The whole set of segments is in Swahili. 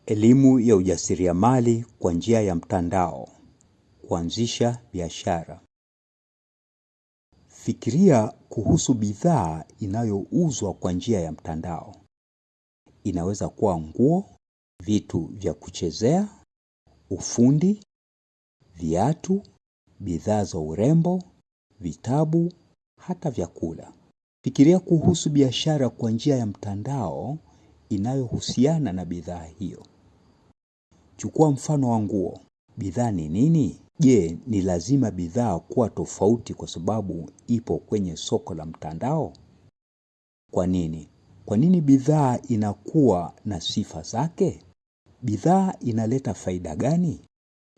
Elimu ya ujasiriamali kwa njia ya mtandao. Kuanzisha biashara. Fikiria kuhusu bidhaa inayouzwa kwa njia ya mtandao. Inaweza kuwa nguo, vitu vya kuchezea, ufundi, viatu, bidhaa za urembo, vitabu, hata vyakula. Fikiria kuhusu biashara kwa njia ya mtandao inayohusiana na bidhaa hiyo. Chukua mfano wa nguo. Bidhaa ni nini? Je, ni lazima bidhaa kuwa tofauti kwa sababu ipo kwenye soko la mtandao? Kwa nini? Kwa nini bidhaa inakuwa na sifa zake? Bidhaa inaleta faida gani?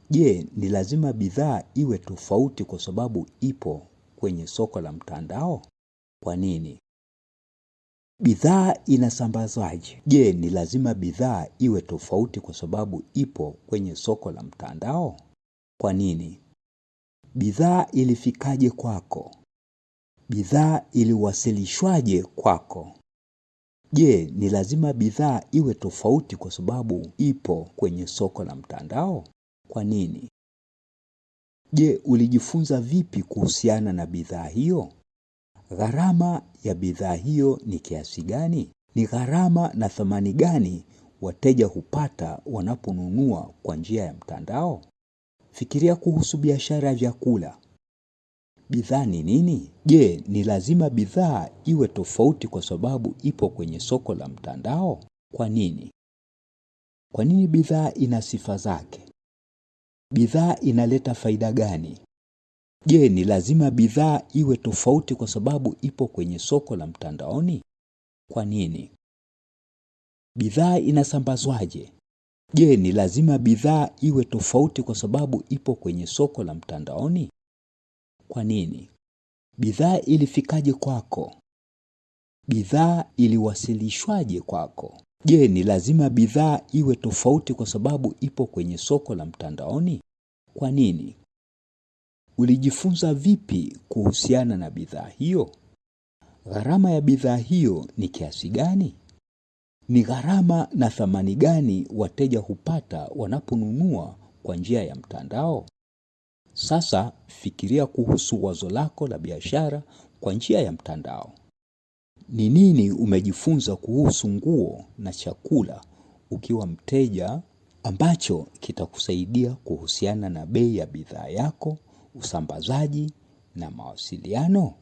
Je, ni lazima bidhaa iwe tofauti kwa sababu ipo kwenye soko la mtandao? Kwa nini? Bidhaa inasambazwaje? Je, ni lazima bidhaa iwe tofauti kwa sababu ipo kwenye soko la mtandao? Kwa nini? Bidhaa ilifikaje kwako? Bidhaa iliwasilishwaje kwako? Je, ni lazima bidhaa iwe tofauti kwa sababu ipo kwenye soko la mtandao? Kwa nini? Je, ulijifunza vipi kuhusiana na bidhaa hiyo? Gharama ya bidhaa hiyo ni kiasi gani? Ni gharama na thamani gani wateja hupata wanaponunua kwa njia ya mtandao? Fikiria kuhusu biashara ya vyakula. Bidhaa ni nini? Je, ni lazima bidhaa iwe tofauti kwa sababu ipo kwenye soko la mtandao? Kwa nini? Kwa nini bidhaa ina sifa zake? Bidhaa inaleta faida gani? Je, ni lazima bidhaa iwe tofauti kwa sababu ipo kwenye soko la mtandaoni? Kwa nini? Bidhaa inasambazwaje? Je, ni lazima bidhaa iwe tofauti kwa sababu ipo kwenye soko la mtandaoni? Kwa nini? Bidhaa ilifikaje kwako? Bidhaa iliwasilishwaje kwako? Je, ni lazima bidhaa iwe tofauti kwa sababu ipo kwenye soko la mtandaoni? Kwa nini? Ulijifunza vipi kuhusiana na bidhaa hiyo? Gharama ya bidhaa hiyo ni kiasi gani? Ni gharama na thamani gani wateja hupata wanaponunua kwa njia ya mtandao? Sasa fikiria kuhusu wazo lako la biashara kwa njia ya mtandao. Ni nini umejifunza kuhusu nguo na chakula ukiwa mteja ambacho kitakusaidia kuhusiana na bei ya bidhaa yako, usambazaji na mawasiliano?